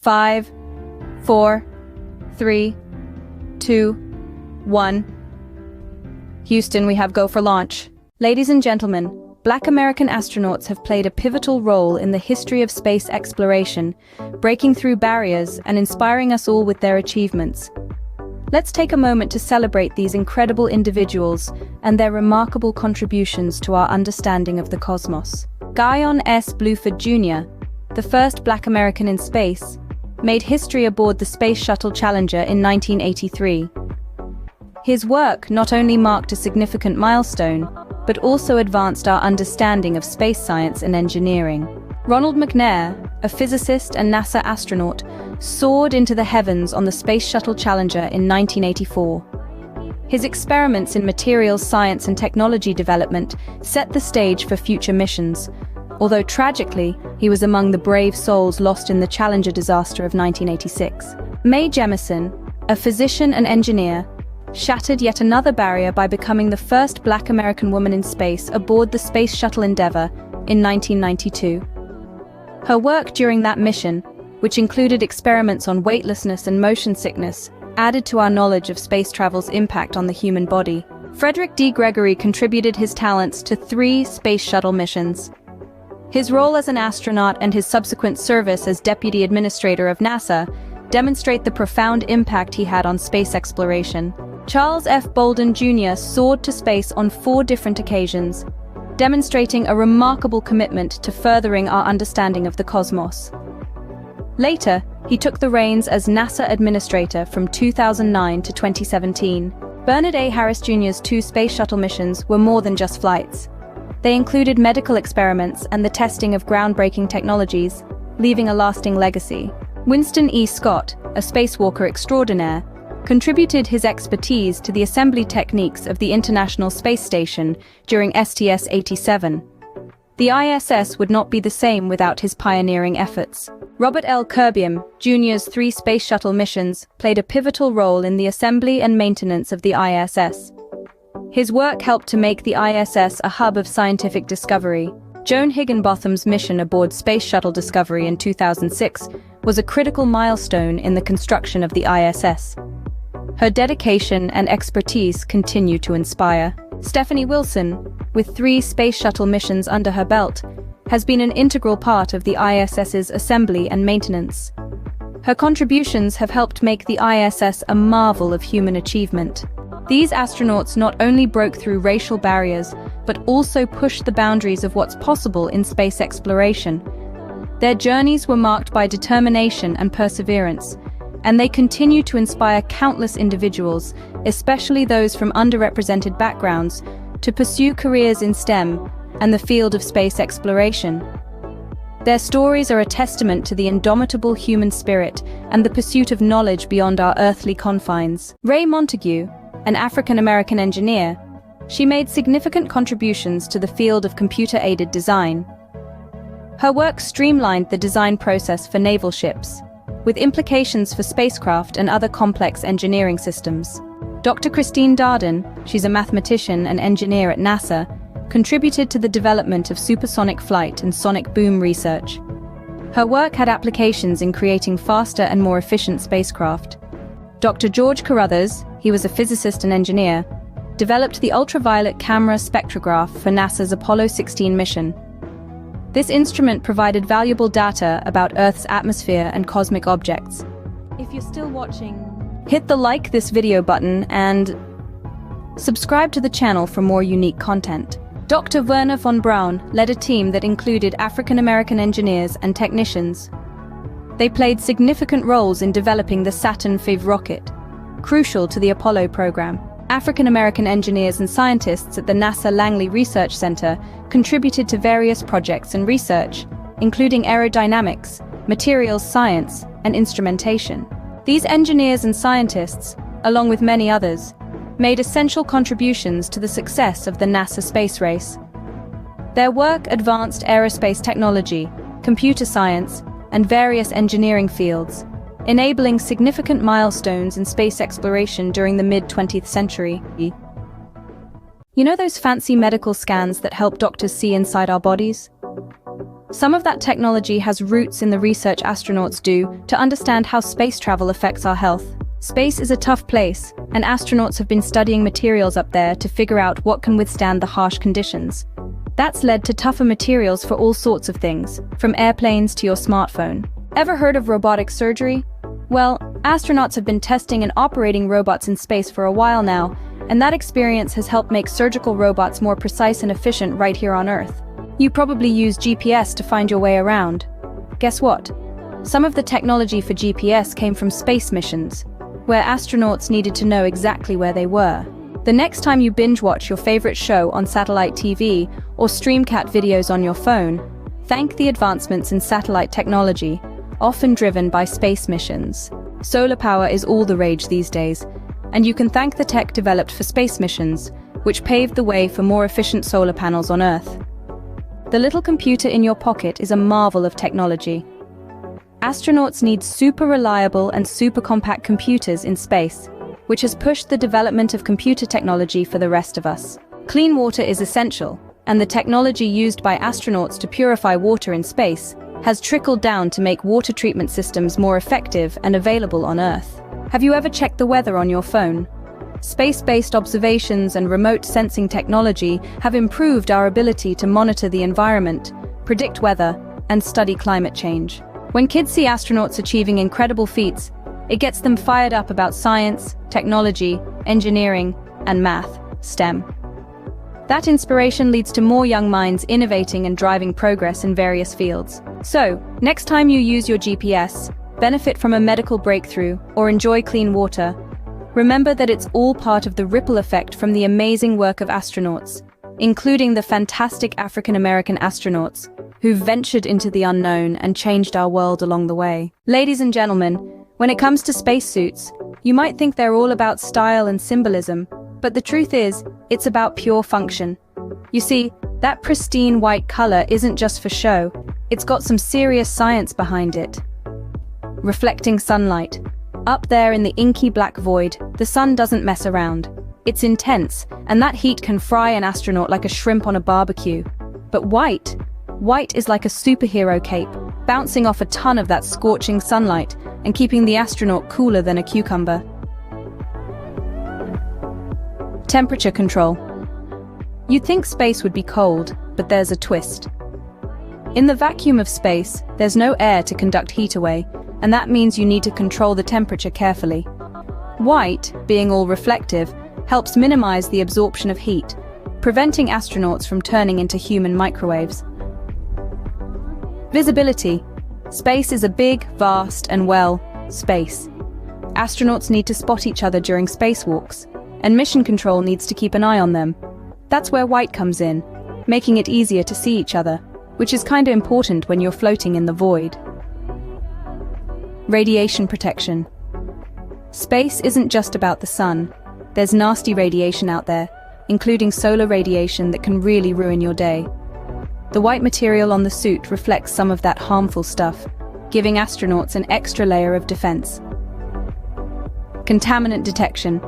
5, 4, 3, 2, 1. Houston, we have go for launch. Ladies and gentlemen, Black American astronauts have played a pivotal role in the history of space exploration, breaking through barriers and inspiring us all with their achievements. Let's take a moment to celebrate these incredible individuals and their remarkable contributions to our understanding of the cosmos. Guyon S. Bluford Jr., the first Black American in space, made history aboard the Space Shuttle Challenger in 1983. His work not only marked a significant milestone, but also advanced our understanding of space science and engineering. Ronald McNair, a physicist and NASA astronaut, soared into the heavens on the Space Shuttle Challenger in 1984. His experiments in materials science and technology development set the stage for future missions, although tragically, he was among the brave souls lost in the Challenger disaster of 1986. Mae Jemison, a physician and engineer, shattered yet another barrier by becoming the first Black American woman in space aboard the Space Shuttle Endeavour in 1992. Her work during that mission, which included experiments on weightlessness and motion sickness, added to our knowledge of space travel's impact on the human body. Frederick D. Gregory contributed his talents to 3 Space Shuttle missions. His role as an astronaut and his subsequent service as Deputy Administrator of NASA demonstrate the profound impact he had on space exploration. Charles F. Bolden Jr. soared to space on 4 different occasions, demonstrating a remarkable commitment to furthering our understanding of the cosmos. Later, he took the reins as NASA Administrator from 2009 to 2017. Bernard A. Harris Jr.'s 2 Space Shuttle missions were more than just flights. They included medical experiments and the testing of groundbreaking technologies, leaving a lasting legacy. Winston E. Scott, a spacewalker extraordinaire, contributed his expertise to the assembly techniques of the International Space Station during STS-87. The ISS would not be the same without his pioneering efforts. Robert L. Kerbium, Jr.'s 3 Space Shuttle missions played a pivotal role in the assembly and maintenance of the ISS. His work helped to make the ISS a hub of scientific discovery. Joan Higginbotham's mission aboard Space Shuttle Discovery in 2006 was a critical milestone in the construction of the ISS. Her dedication and expertise continue to inspire. Stephanie Wilson, with 3 Space Shuttle missions under her belt, has been an integral part of the ISS's assembly and maintenance. Her contributions have helped make the ISS a marvel of human achievement. These astronauts not only broke through racial barriers, but also pushed the boundaries of what's possible in space exploration. Their journeys were marked by determination and perseverance, and they continue to inspire countless individuals, especially those from underrepresented backgrounds, to pursue careers in STEM and the field of space exploration. Their stories are a testament to the indomitable human spirit and the pursuit of knowledge beyond our earthly confines. Ray Montague, an African-American engineer, she made significant contributions to the field of computer-aided design. Her work streamlined the design process for naval ships, with implications for spacecraft and other complex engineering systems. Dr. Christine Darden, she's a mathematician and engineer at NASA, contributed to the development of supersonic flight and sonic boom research. Her work had applications in creating faster and more efficient spacecraft. Dr. George Carruthers, he was a physicist and engineer, developed the ultraviolet camera spectrograph for NASA's Apollo 16 mission. This instrument provided valuable data about Earth's atmosphere and cosmic objects. If you're still watching, hit the like this video button and subscribe to the channel for more unique content. Dr. Werner von Braun led a team that included African-American engineers and technicians. They played significant roles in developing the Saturn V rocket, crucial to the Apollo program. African-American engineers and scientists at the NASA Langley Research Center contributed to various projects and research, including aerodynamics, materials science, and instrumentation. These engineers and scientists, along with many others, made essential contributions to the success of the NASA space race. Their work advanced aerospace technology, computer science, and various engineering fields, enabling significant milestones in space exploration during the mid-20th century. You know those fancy medical scans that help doctors see inside our bodies? Some of that technology has roots in the research astronauts do to understand how space travel affects our health. Space is a tough place, and astronauts have been studying materials up there to figure out what can withstand the harsh conditions. That's led to tougher materials for all sorts of things, from airplanes to your smartphone. Ever heard of robotic surgery? Well, astronauts have been testing and operating robots in space for a while now, and that experience has helped make surgical robots more precise and efficient right here on Earth. You probably use GPS to find your way around. Guess what? Some of the technology for GPS came from space missions, where astronauts needed to know exactly where they were. The next time you binge-watch your favorite show on satellite TV or stream cat videos on your phone, thank the advancements in satellite technology, often driven by space missions. Solar power is all the rage these days, and you can thank the tech developed for space missions, which paved the way for more efficient solar panels on Earth. The little computer in your pocket is a marvel of technology. Astronauts need super reliable and super compact computers in space, which has pushed the development of computer technology for the rest of us. Clean water is essential, and the technology used by astronauts to purify water in space has trickled down to make water treatment systems more effective and available on Earth. Have you ever checked the weather on your phone? Space-based observations and remote sensing technology have improved our ability to monitor the environment, predict weather, and study climate change. When kids see astronauts achieving incredible feats, it gets them fired up about science, technology, engineering, and math, STEM. That inspiration leads to more young minds innovating and driving progress in various fields. So, next time you use your GPS, benefit from a medical breakthrough, or enjoy clean water, remember that it's all part of the ripple effect from the amazing work of astronauts, including the fantastic African-American astronauts who ventured into the unknown and changed our world along the way. Ladies and gentlemen, when it comes to spacesuits, you might think they're all about style and symbolism, but the truth is, it's about pure function. You see, that pristine white color isn't just for show, it's got some serious science behind it. Reflecting sunlight. Up there in the inky black void, the sun doesn't mess around. It's intense, and that heat can fry an astronaut like a shrimp on a barbecue. But white is like a superhero cape, bouncing off a ton of that scorching sunlight and keeping the astronaut cooler than a cucumber. Temperature control. You'd think space would be cold, but there's a twist. In the vacuum of space, there's no air to conduct heat away, and that means you need to control the temperature carefully. White, being all reflective, helps minimize the absorption of heat, preventing astronauts from turning into human microwaves. Visibility. Space is a big, vast, and space. Astronauts need to spot each other during spacewalks, and mission control needs to keep an eye on them. That's where white comes in, making it easier to see each other, which is kinda important when you're floating in the void. Radiation protection. Space isn't just about the sun. There's nasty radiation out there, including solar radiation that can really ruin your day. The white material on the suit reflects some of that harmful stuff, giving astronauts an extra layer of defense. Contaminant detection.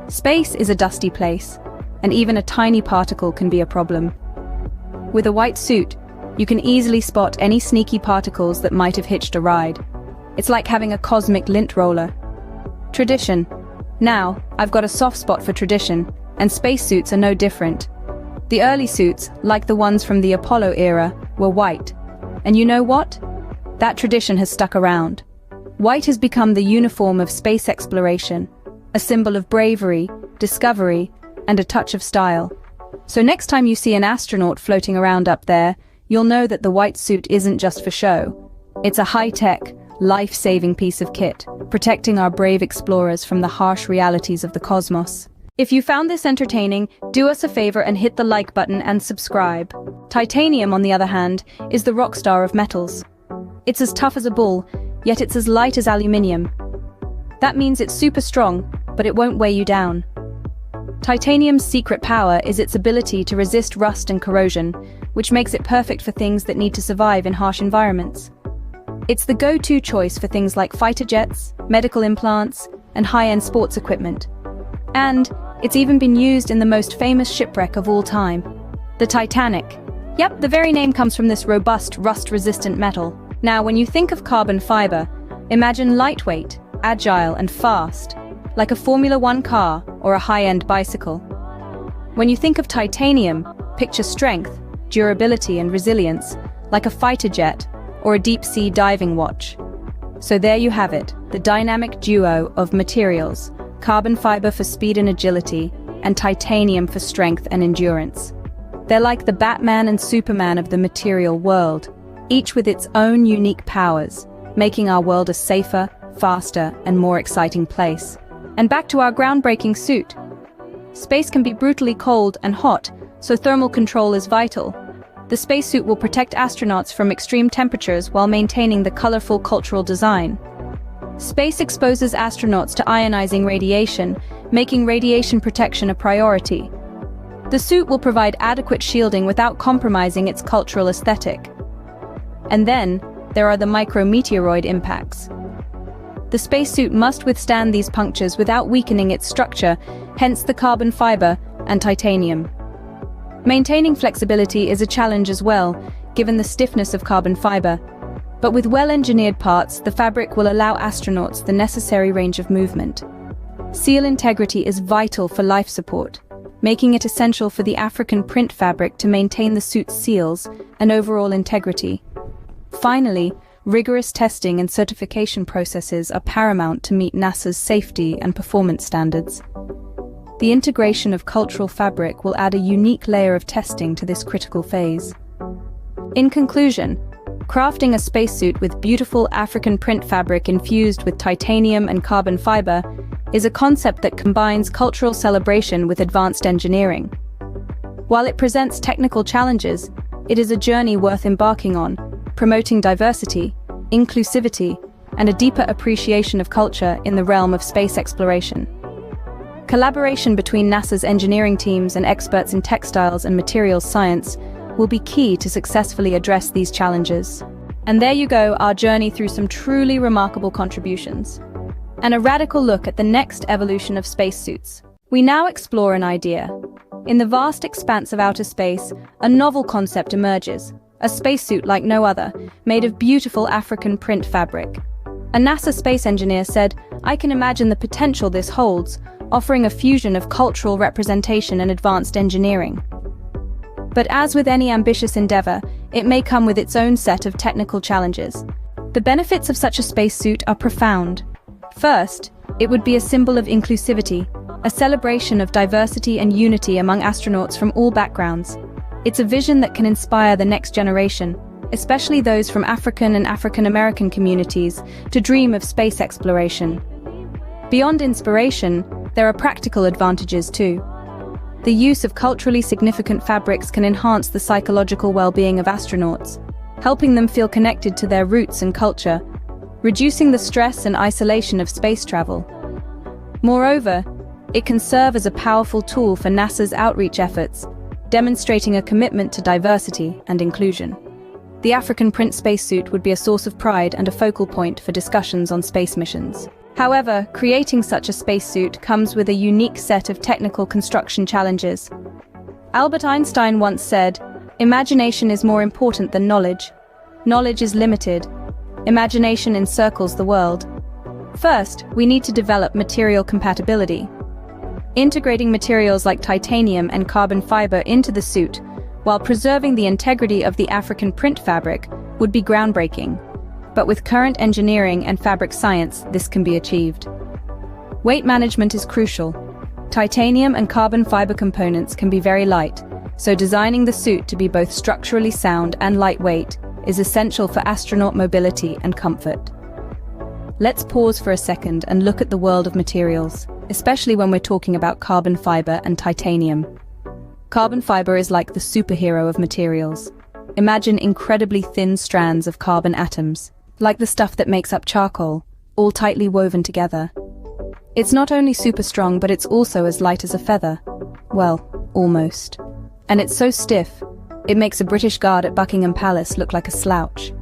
Space is a dusty place, and even a tiny particle can be a problem. With a white suit, you can easily spot any sneaky particles that might have hitched a ride. It's like having a cosmic lint roller. Tradition. Now, I've got a soft spot for tradition, and spacesuits are no different. The early suits, like the ones from the Apollo era, were white. And you know what? That tradition has stuck around. White has become the uniform of space exploration, a symbol of bravery, discovery, and a touch of style. So next time you see an astronaut floating around up there, you'll know that the white suit isn't just for show. It's a high-tech, life-saving piece of kit, protecting our brave explorers from the harsh realities of the cosmos. If you found this entertaining, do us a favor and hit the like button and subscribe. Titanium, on the other hand, is the rock star of metals. It's as tough as a bull, yet it's as light as aluminium. That means it's super strong, but it won't weigh you down. Titanium's secret power is its ability to resist rust and corrosion, which makes it perfect for things that need to survive in harsh environments. It's the go-to choice for things like fighter jets, medical implants, and high-end sports equipment. And it's even been used in the most famous shipwreck of all time, the Titanic. Yep, the very name comes from this robust, rust-resistant metal. Now, when you think of carbon fiber, imagine lightweight, agile, and fast, like a Formula One car or a high-end bicycle. When you think of titanium, picture strength, durability, and resilience, like a fighter jet or a deep-sea diving watch. So there you have it, the dynamic duo of materials, carbon fiber for speed and agility, and titanium for strength and endurance. They're like the Batman and Superman of the material world, each with its own unique powers, making our world a safer, faster, and more exciting place. And back to our groundbreaking suit. Space can be brutally cold and hot, so thermal control is vital. The spacesuit will protect astronauts from extreme temperatures while maintaining the colorful cultural design. Space exposes astronauts to ionizing radiation, making radiation protection a priority. The suit will provide adequate shielding without compromising its cultural aesthetic. And then, there are the micrometeoroid impacts. The spacesuit must withstand these punctures without weakening its structure, hence the carbon fiber and titanium. Maintaining flexibility is a challenge as well, given the stiffness of carbon fiber. But with well-engineered parts, the fabric will allow astronauts the necessary range of movement. Seal integrity is vital for life support, making it essential for the African print fabric to maintain the suit's seals and overall integrity. Finally, rigorous testing and certification processes are paramount to meet NASA's safety and performance standards. The integration of cultural fabric will add a unique layer of testing to this critical phase. In conclusion, crafting a spacesuit with beautiful African print fabric infused with titanium and carbon fiber is a concept that combines cultural celebration with advanced engineering. While it presents technical challenges, it is a journey worth embarking on, promoting diversity, inclusivity, and a deeper appreciation of culture in the realm of space exploration. Collaboration between NASA's engineering teams and experts in textiles and materials science will be key to successfully address these challenges. And there you go, our journey through some truly remarkable contributions. And a radical look at the next evolution of spacesuits. We now explore an idea. In the vast expanse of outer space, a novel concept emerges. A spacesuit like no other, made of beautiful African print fabric. A NASA space engineer said, "I can imagine the potential this holds, offering a fusion of cultural representation and advanced engineering." But as with any ambitious endeavor, it may come with its own set of technical challenges. The benefits of such a spacesuit are profound. First, it would be a symbol of inclusivity, a celebration of diversity and unity among astronauts from all backgrounds. It's a vision that can inspire the next generation, especially those from African and African American communities, to dream of space exploration. Beyond inspiration, there are practical advantages too. The use of culturally significant fabrics can enhance the psychological well-being of astronauts, helping them feel connected to their roots and culture, reducing the stress and isolation of space travel. Moreover, it can serve as a powerful tool for NASA's outreach efforts, demonstrating a commitment to diversity and inclusion. The African print spacesuit would be a source of pride and a focal point for discussions on space missions. However, creating such a spacesuit comes with a unique set of technical construction challenges. Albert Einstein once said, "Imagination is more important than knowledge. Knowledge is limited. Imagination encircles the world." First, we need to develop material compatibility. Integrating materials like titanium and carbon fiber into the suit, while preserving the integrity of the African print fabric, would be groundbreaking. But with current engineering and fabric science, this can be achieved. Weight management is crucial. Titanium and carbon fiber components can be very light, so designing the suit to be both structurally sound and lightweight is essential for astronaut mobility and comfort. Let's pause for a second and look at the world of materials, especially when we're talking about carbon fiber and titanium. Carbon fiber is like the superhero of materials. Imagine incredibly thin strands of carbon atoms, like the stuff that makes up charcoal, all tightly woven together. It's not only super strong, but it's also as light as a feather. Well, almost. And it's so stiff, it makes a British guard at Buckingham Palace look like a slouch.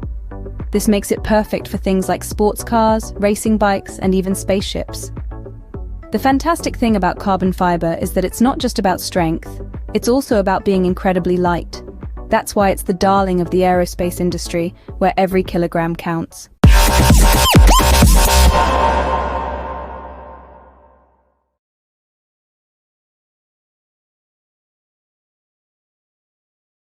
This makes it perfect for things like sports cars, racing bikes, and even spaceships. The fantastic thing about carbon fiber is that it's not just about strength, it's also about being incredibly light. That's why it's the darling of the aerospace industry, where every kilogram counts.